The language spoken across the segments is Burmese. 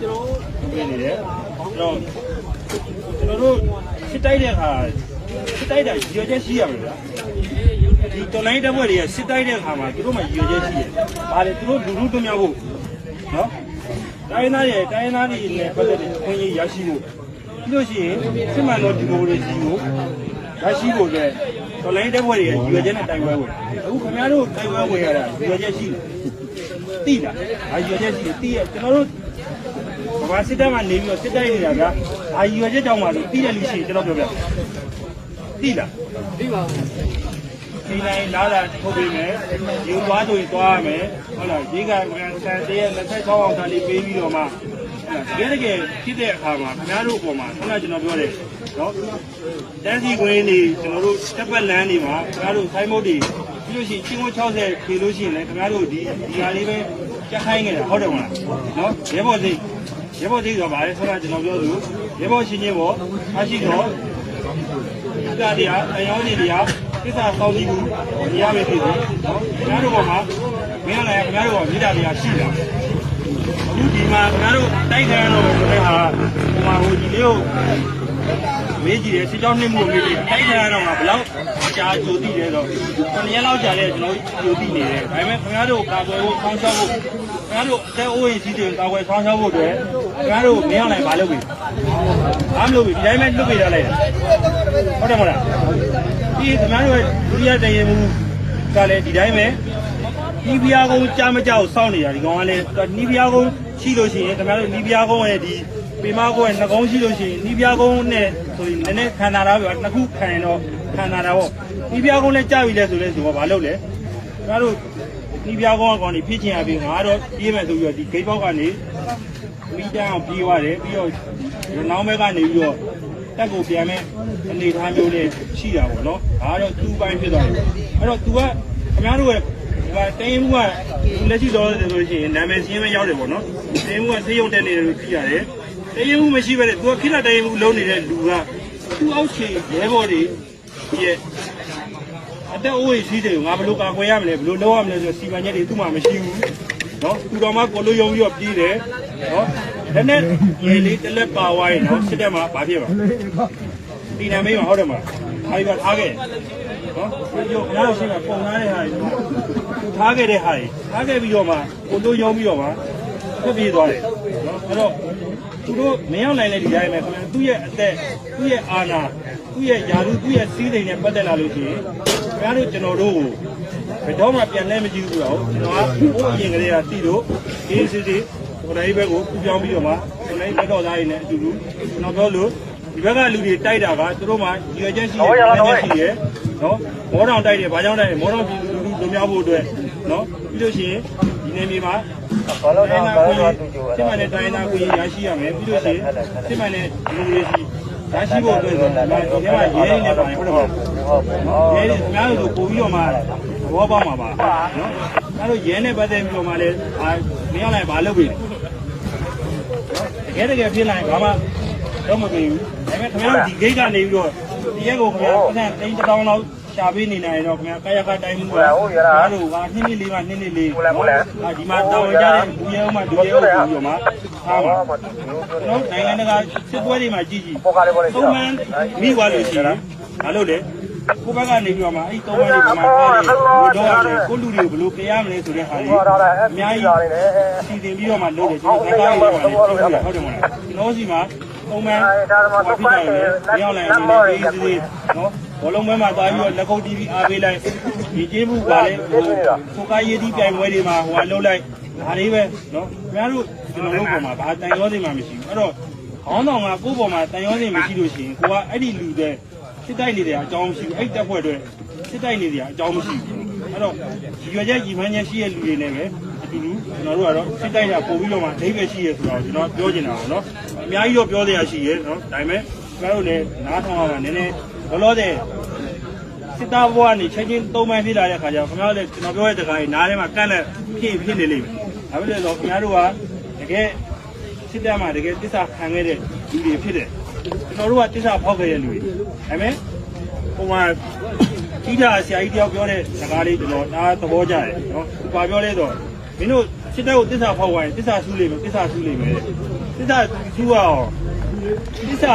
နေတယ်တော့ကျွန်တော်တို့စစ်တိုက်တဲ့အခါစစ်တိုက်တာရွေချက်ရှိရမယ်ဗျာဒီတော်လိုင်းတပ်ဖွဲ့တွေကစစ်တိုက်တဲ့အခါမှာသူတို့မှရွေချက်ရှိတယ်ဒါလေသူတို့လူလူတွမြောက်ဖို့နော်တိုင်းသားတွေနဲ့ပတ်သက်တဲ့ခွင့်ရရရှိဖို့ပြီးလို့ရှိရင်စစ်မှန်သောဒီမိုကရေစီကိုရရှိဖို့အတွက်တော်လိုင်းတပ်ဖွဲ့တွေရွေချက်နဲ့တိုင်ပွဲဝင်အခုခင်ဗျားတို့တိုင်ပွဲဝင်ရတာရွေချက်ရှိတယ်တိလားရွေချက်ရှိတယ်တိရကျွန်တော်တို့ဘာစစ်တပ်မှနေပြီးတော့စစ်တိုက်နေတာကရွေချက်တောင်းပါလို့တိရလို့ရှိရင်ကျွန်တော်ပြောပြတိလားတိပါဘူးဒီနိုင်လာတာထုတ်ပေးမယ်ယူသွားဆိုရင်သွားရမယ်ဟုတ်လားရေကမြန်ဆန်တည်း26အောင်ခါလေးပေးပြီးတော့မှတကယ်ဖြစ်တဲ့အခါမှာခင်ဗျားတို့အပေါ်မှာခုနကကျွန်တော်ပြောတယ်နော်တန်းစီခွင်းနေကျွန်တော်တို့တက်ပတ်လန်းနေမှာခင်ဗျားတို့ဆိုင်းမုတ်တွေပြီးလို့ရှိရင်ချင်း60ခေလို့ရှိရင်လည်းခင်ဗျားတို့ဒီဟာလေးပဲကြက်ခိုင်းနေတာဟုတ်တယ်မလားနော်ရဲဘော်စိတ်ဆိုပါလေခုနကကျွန်တော်ပြောသလိုရဲဘော်ရှင်ချင်းပေါ့အားရှိတော့ဒီကတရားအယောင်းတွေတရားကိစ္စကောင်းကြီးကိုရမယ်ဖြစ်တယ်နော်ခင်ဗျားတို့ပေါ်မှာမင်းလည်းခင်ဗျားတို့ကမိသားတရားရှိတာအခုဒီမှာခင်ဗျားတို့တိုက်ခိုင်းတော့ဆိုတဲ့ဟာဟိုမှာဟိုဒီလေးကိုမေးကြည့်တယ်စစ်ကြောင်းနှိမ့်မှုမေးကြည့်တိုက်ခိုင်းတော့မှဘယ်လောက်ကြာကြိုသိတယ်တော့9ရက်လောက်ကြာတဲ့ကျွန်တော်ကြိုသိနေတယ်ဒါပေမဲ့ခင်ဗျားတို့ကာကွယ်ဖို့ဆောင်းရှောက်ဖို့ခင်ဗျားတို့အသက်အိုးအိမ်စီးတွေကာကွယ်ဆောင်းရှောက်ဖို့အတွက်ခင်ဗျားတို့မင်းလည်းမလုပ်ဘူးဘာမလုပ်ဘူးဒီတိုင်းပဲလွတ်ပေးရလိုက်ဟုတ်တယ်မလားဒီခင်ဗျားတို့ဒုတိယတရေမှုကလည်းဒီတိုင်းပဲနီးပြားကုန်းကြားမကြောက်စောင့်နေတာဒီကောင်ကလည်းနီးပြားကုန်းရှိလို့ရှိရင်ခင်ဗျားတို့နီးပြားကုန်းရဲ့ဒီပေမကုန်းရဲ့နှကုန်းရှိလို့ရှိရင်နီးပြားကုန်းနဲ့ဆိုရင်နည်းနည်းခံတာတော့ပြောနှစ်ခုခံရင်တော့ခံတာပေါ့နီးပြားကုန်းလည်းကြားပြီလဲဆိုလဲဆိုတော့မလုပ်လေခင်ဗျားတို့နီးပြားကုန်းကကောင်နေဖြစ်ချင်ရပြီငါတော့ပြေးမယ်ဆိုပြီးတော့ဒီဂိတ်ပေါက်ကနေမိတန်းအောင်ပြေးသွားတယ်ပြီးတော့နောက်ဘက်ကနေပြီးတော့တက်ကိုပြန်မဲ့အနေထားမျိုးနဲ့ရှိတာပေါ့နော်ဒါကတော့သူ့ပိုင်းဖြစ်သွားတယ်အဲ့တော့ तू ကခင်ဗျားတို့ရဲ့တိုင်းမှုကလက်ရှိတော့ဆိုလို့ရှိရင်နာမည်စင်းပဲရောက်တယ်ပေါ့နော်တိုင်းမှုကစေးရုံတက်နေတယ်လို့သိရတယ်တိုင်းမှုမရှိပဲလေ तू ကခိတတိုင်းမှုလုံးနေတဲ့လူကသူ့အောက်ခြေရဲဘော်တွေရဲ့အတက်အိုးရှိတယ်ငါဘယ်လိုကာကွယ်ရမလဲဘယ်လိုလုပ်ရမလဲဆိုစီမံချက်တွေသူ့မှာမရှိဘူးနော်သူတော်မှကိုလိုယုံပြီးတော့ပြေးတယ်နော်ဒါနဲ့ရေလေးတစ်လက်ပါဝိုင်းနော်စစ်တက်မှာဘာဖြစ်ပါဒီနာမည်မှာဟုတ်တယ်မလားအားရထားခဲ့နော်ဒီရောနောက်ရှိမှပုံသားတဲ့ဟာတွေသူထားခဲ့တဲ့ဟာတွေထားခဲ့ပြီးတော့မှကိုလိုယုံပြီးတော့မှဖြစ်ပြေးသွားတယ်နော်အဲ့တော့သူတို့မရောက်နိုင်တဲ့ဒီတိုင်းပဲခင်ဗျာသူ့ရဲ့အသက်သူ့ရဲ့အာဏာသူ့ရဲ့ယာရုသူ့ရဲ့စီးစိမ်နဲ့ပတ်သက်လာလို့ရှိရင်ခင်ဗျားတို့ကျွန်တော်တို့ကိုဘယ်တော့မှပြန်လဲမကြည့်ဘူးတော့ကျွန်တော်ကဘိုးအရင်ကလေးကတီးလို့အေးစစ်စစ်ကိုယ်တိုင်ဘက်ကိုပြောင်းပြီးတော့မှကိုယ်တိုင်ဘက်တော်သားတွေနဲ့အတူတူကျွန်တော်ပြောလို့ဒီဘက်ကလူတွေတိုက်တာကသူတို့မှရွေချက်ရှိတယ်ရှိတယ်နော်မောတောင်တိုက်တယ်ဘာကြောင့်တိုက်လဲမောတောင်ပြည်လူလူလုံများဖို့အတွက်နော်ပြီးလို့ရှိရင်ဒီနေမြေမှာဘာလို့လဲစစ်မှန်တဲ့တိုင်းသားကိုရရှိရမယ်ပြီးလို့ရှိရင်စစ်မှန်တဲ့ဒီမိုကရေစီရရှိဖို့အတွက်ဆိုတော့ဒီထဲမှာရဲရင်းနဲ့ပါတယ်ဟုတ်တယ်နော်ရဲရင်းများလို့ပို့ပြီးတော့မှဘောပေါက်မှာပါနော်အဲ့တော့ရဲနဲ့ပတ်သက်ပြီးတော့မှလည်းမင်းလိုက်ဘာလုပ်ပြီတကယ်ဖြစ်လာရင်ဘာမှတော့မပြေဘူးဒါပေမဲ့ခင်ဗျားတို့ဒီဂိတ်ကနေပြီးတော့ဒီရက်ကိုခင်ဗျားပတ်စံတိန်းတစ်တောင်းလောက်ရှာပေးနေနိုင်တော့ခင်ဗျာကာယကတိုင်းမှုကအားတို့ကနှစ်လေးဒီမှာတောင်းကြတဲ့ဘူးရဲမှဒူရဲကိုပြီးတော့မှအားပါနော်နိုင်ငံတကာစစ်ပွဲတွေမှာကြည့်သုံးမှန်မိသွားလို့ရှိရင်မလုပ်လေကိုဘက်ကနေပြီးတော့မှအဲ့သုံးမှန်တွေမှာထားတယ်တော့ရတယ်ကိုလူတွေကိုဘယ်လိုပြရမလဲဆိုတဲ့ဟာတွေအများကြီးစီစဉ်ပြီးတော့မှလုပ်တယ်ကျွန်တော်ကားရေးပါတယ်ဟုတ်တယ်မလားကျွန်တော်စီမှာသုံးမှန်ဘာဖြစ်ကြလဲရောက်လာရင်ဒီအေးစီနော်ဘောလုံးပွဲမှာသွားပြီးတော့လက်ကုပ်တီးပြီးအားပေးလိုက်ဒီကျေးမှုကလည်းဟိုကားရေးတီးပြိုင်ပွဲတွေမှာဟိုကလှုပ်လိုက်ဒါလေးပဲနော်ခင်ဗျားတို့ကျွန်တော်တို့ပေါ်မှာဘာတန်ရောစင်မှမရှိဘူးအဲ့တော့ခေါင်းဆောင်ကကိုယ့်ပေါ်မှာတန်ရောစင်မရှိလို့ရှိရင်ကိုကအဲ့ဒီလူတွေစစ်တိုက်နေတဲ့အကြောင်းမရှိဘူးအဲ့တက်ဖွဲ့တွေစစ်တိုက်နေတဲ့အကြောင်းမရှိဘူးအဲ့တော့ရွေချက်ညီမန်းချက်ရှိတဲ့လူတွေနဲ့ပဲအတူတူကျွန်တော်တို့ကတော့စစ်တိုက်တာပို့ပြီးတော့မှအဓိပ္ပာယ်ရှိရဆိုတော့ကျွန်တော်ပြောချင်တာပေါ့နော်အများကြီးတော့ပြောစရာရှိရဲနော်ဒါပေမဲ့ကျွန်တော်တို့လည်းနားထောင်ရမှာနည်းနည်းလောလောဆယ်စစ်သားဘဝကနေချက်ချင်းသုံးမှန်ဖြစ်လာတဲ့အခါကျတော့ခင်ဗျားတို့လည်းကျွန်တော်ပြောတဲ့တခါကြီးနားထဲမှာကန့်လက်ဖြစ်နေလိမ့်မယ်။ဒါပဲလေတော့ခင်ဗျားတို့ကတကယ်စစ်တပ်မှာတကယ်တစ္ဆာခံခဲ့တဲ့လူတွေဖြစ်တယ်။ကျွန်တော်တို့ကတစ္ဆာဖောက်ခဲ့တဲ့လူတွေ။ဒါပေမဲ့ဟိုမှာကြီးတာဆရာကြီးတယောက်ပြောတဲ့စကားလေးကျွန်တော်ဒါသဘောကျတယ်နော်။သူပြောလဲတော့မင်းတို့ စစ်တပ်ကိုတစ္ဆာဖောက်ဝိုင်းတစ္ဆာဆူးလိမ့်မယ်တစ္ဆာဆူးလိမ့်မယ်တစ္ဆာဆူးအောင်တစ္ဆာ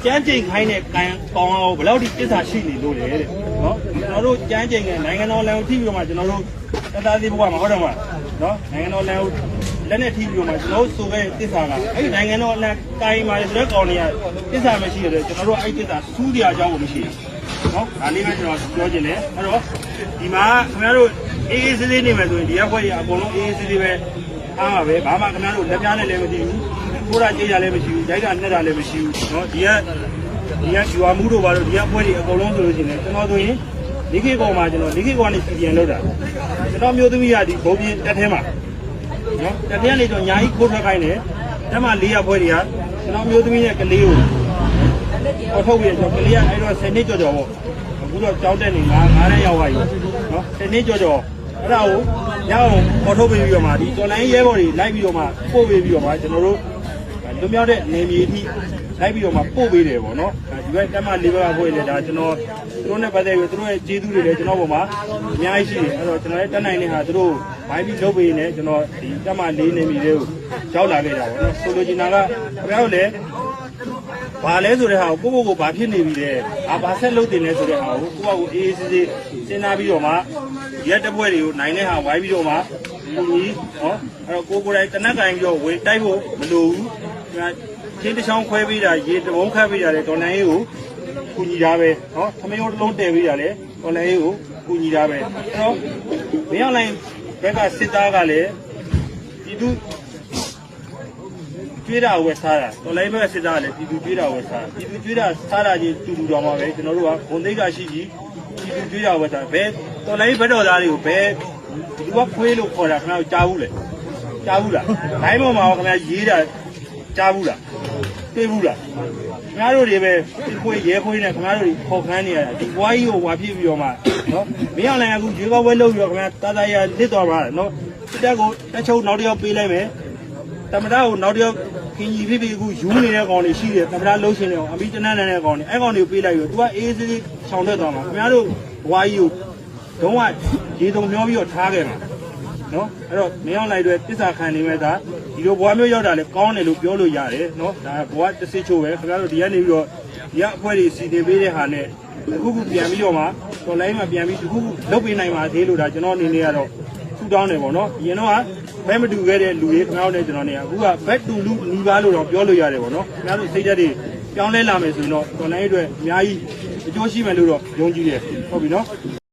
ကျန်းကျင်ခိုင်းတဲ့ကောင်းအောင်ဘယ်လောက်ထိတစ္ဆာရှိနေလို့လဲတဲ့နော်ကျွန်တော်တို့ကျန်းကျင်တဲ့နိုင်ငံတော်လမ်းကိုထိပြီးတော့မှကျွန်တော်တို့တသားသေးဘဝမှာဟုတ်တယ်မလားနော်နိုင်ငံတော်လမ်းကိုလက်နဲ့ထိပြီးတော့မှကျွန်တော်တို့ဆိုခဲ့တဲ့တစ္ဆာကအဲ့ဒီနိုင်ငံတော်လမ်းကိုင်းမှာဆိုတဲ့ကောင်တွေကတစ္ဆာမရှိရတယ်ကျွန်တော်တို့အဲ့ဒီတစ္ဆာဆူးတရားအကြောင်းကိုမရှိဘူးနော်ဒါလေးပဲကျွန်တော်ပြောချင်တယ်အဲ့တော့ဒီမှာခင်ဗျားတို့အေးအေးဆေးဆေးနေမယ်ဆိုရင်ဒီရက်ခွက်ကြီးအကုန်လုံးအေးအေးဆေးဆေးပဲအားမှာပဲဘာမှခင်ဗျားတို့လက်ပြားနဲ့လည်းမသိဘူးထိုးတာကြေးတာလည်းမရှိဘူးဂျိုက်တာနဲ့တာလည်းမရှိဘူးเนาะဒီကယူဝမှုတို့ဘာလို့ဒီကပွဲတွေအကုန်လုံးဆိုလို့ရှိရင်ကျွန်တော်ဆိုရင်ဒီခေတ်ကောင်မှာကျွန်တော်ဒီခေတ်ကောင်နဲ့ပြန်လောက်တာကျွန်တော်မျိုးသမီးကဒီဘုံပြင်းတက်ထဲမှာเนาะတက်ထဲကနေတော့ညာကြီးခိုးထွက်ခိုင်းတယ်တက်မှာ400ပွဲတွေကကျွန်တော်မျိုးသမီးနဲ့ကလေးကိုအထုတ်ပြီးတော့ကလေးကအဲ့တော့10နှစ်ကျော်ကျော်ပေါ့အခုတော့ကြောင်းတက်နေ9နှစ်ရောက်သွားပြီเนาะ10နှစ်ကျော်ကျော်အဲ့ဒါကိုရအောင်ပေါ်ထုတ်ပေးပြီးတော့မှဒီတော်လိုင်းရဲဘော်တွေလိုက်ပြီးတော့မှပို့ပေးပြီးတော့မှကျွန်တော်တို့လွမြောက်တဲ့နေမြေအထိလိုက်ပြီးတော့မှပို့ပေးတယ်ပေါ့နော်ဒီဘက်တက်မလေးဘက်ကဖွဲ့လေဒါကျွန်တော်သူတို့နဲ့ပတ်သက်ပြီးသူတို့ရဲ့ကျေးဇူးတွေလည်းကျွန်တော်ပေါ်မှာအများကြီးရှိတယ်အဲ့တော့ကျွန်တော်ရဲ့တက်နိုင်တဲ့ဟာသူတို့ဘိုင်းပြီးလုပ်ပေးနေကျွန်တော်ဒီတက်မလေးနေမြေတွေကိုရောက်လာခဲ့တာပေါ့နော်ဆိုလိုချင်တာကခင်ဗျားတို့လည်းဘာလဲဆိုတဲ့ဟာကိုကိုဘာဖြစ်နေပြီလဲဘာဆက်လုပ်တင်လဲဆိုတဲ့ဟာကိုကိုကိုအေးအေးဆေးဆေးစဉ်းစားပြီးတော့မှရက်တပွဲတွေကိုနိုင်တဲ့ဟာဝိုင်းပြီးတော့မှကိုကြီးဟောအဲ့တော့ကိုယ်တိုင်တနက်ကင်ပြီးတော့ဝေတိုက်ဖို့မလိုဘူးချင်းတစ်ချောင်းခွဲပေးတာရေတဘုံခတ်ပေးတာလေတော်လိုင်းရေးကိုကူညီတာပဲဟောသမယောတစ်လုံးတည်ပေးတာလေတော်လိုင်းရေးကိုကူညီတာပဲအဲ့တော့မင်းအောင်လိုင်းဘက်ကစစ်သားကလည်းဒီသူကျွေးတာဝယ်စားတာတော်လိုင်းဘက်ကစစ်သားကလည်းဒီသူကျွေးတာဝယ်စားဒီသူကျွေးတာစားတာချင်းတူတူတော်မှာပဲကျွန်တော်တို့ကဘုံသိက္ခာရှိကြီးဒီသူကျွေးတာဝယ်စားဘယ်တော်လိုင်းဘက်တော်သားတွေကိုဘယ်ဒီကခွေးလို့ခေါ်တာခင်ဗျားကြားဘူးလေကြားဘူးလားလိုင်းပေါ်မှာခင်ဗျားရေးတာကြားဘူးလားတွေ့ဘူးလားခင်ဗျားတို့တွေပဲခွေးရဲခွေးနဲ့ခင်ဗျားတို့တွေခေါ်ခန်းနေရတာဒီဘွားကြီးကိုဝါပြစ်ပြီးတော့မှနော်မင်းအောင်လည်းအခုရေကောက်ဝဲလုပ်ပြီးတော့ခင်ဗျားတာတာရလစ်သွားပါလားနော်တက်ကိုတက်ချုပ်နောက်တစ်ယောက်ပေးလိုက်မယ်တမတာကိုနောက်တစ်ယောက်ခင်ကြီးဖြစ်ပြီးအခုယူနေတဲ့ကောင်တွေရှိတယ်တမတာလှုပ်ရှင်နေအောင်အမိတနန်းနေတဲ့ကောင်တွေအဲ့ကောင်တွေကိုပေးလိုက်ပြီးတော့ तू ကအေးစေးချောင်ထွက်သွားမှာခင်ဗျားတို့ဘွားကြီးကိုတော့ရေတုံမျောပြီးတော့ထားခဲ့မှာနော်အဲ့တော့မင်းအောင်လိုက်တွေတစ္ဆာခံနေမဲ့ဒါဒီလိုဘွားမျိုးရောက်တာလေကောင်းတယ်လို့ပြောလို့ရတယ်နော်ဒါဘွားတစ်စစ်ချိုးပဲခင်ဗျားတို့ဒီကနေပြီးတော့ဒီကအဖွဲတွေစီတင်ပေးတဲ့ဟာနဲ့အခုပြန်ပြီးတော့မှတော်လိုင်းမှာပြန်ပြီးအခုလုတ်ပေးနိုင်ပါသေးလို့ဒါကျွန်တော်အနေနဲ့ကတော့ထူတောင်းတယ်ပေါ့နော်အရင်တော့ဘက်မတူခဲ့တဲ့လူတွေခင်ဗျားတို့နဲ့ကျွန်တော်နေအခုကဘက်တူလူနီးပါးလို့တော့ပြောလို့ရတယ်ပေါ့နော်ခင်ဗျားတို့စိတ်ဓာတ်တွေပြောင်းလဲလာမယ်ဆိုရင်တော့တော်လိုင်းအတွက်အများကြီးအကျိုးရှိမယ်လို့တော့ယုံကြည်တယ်ဟုတ်ပြီနော်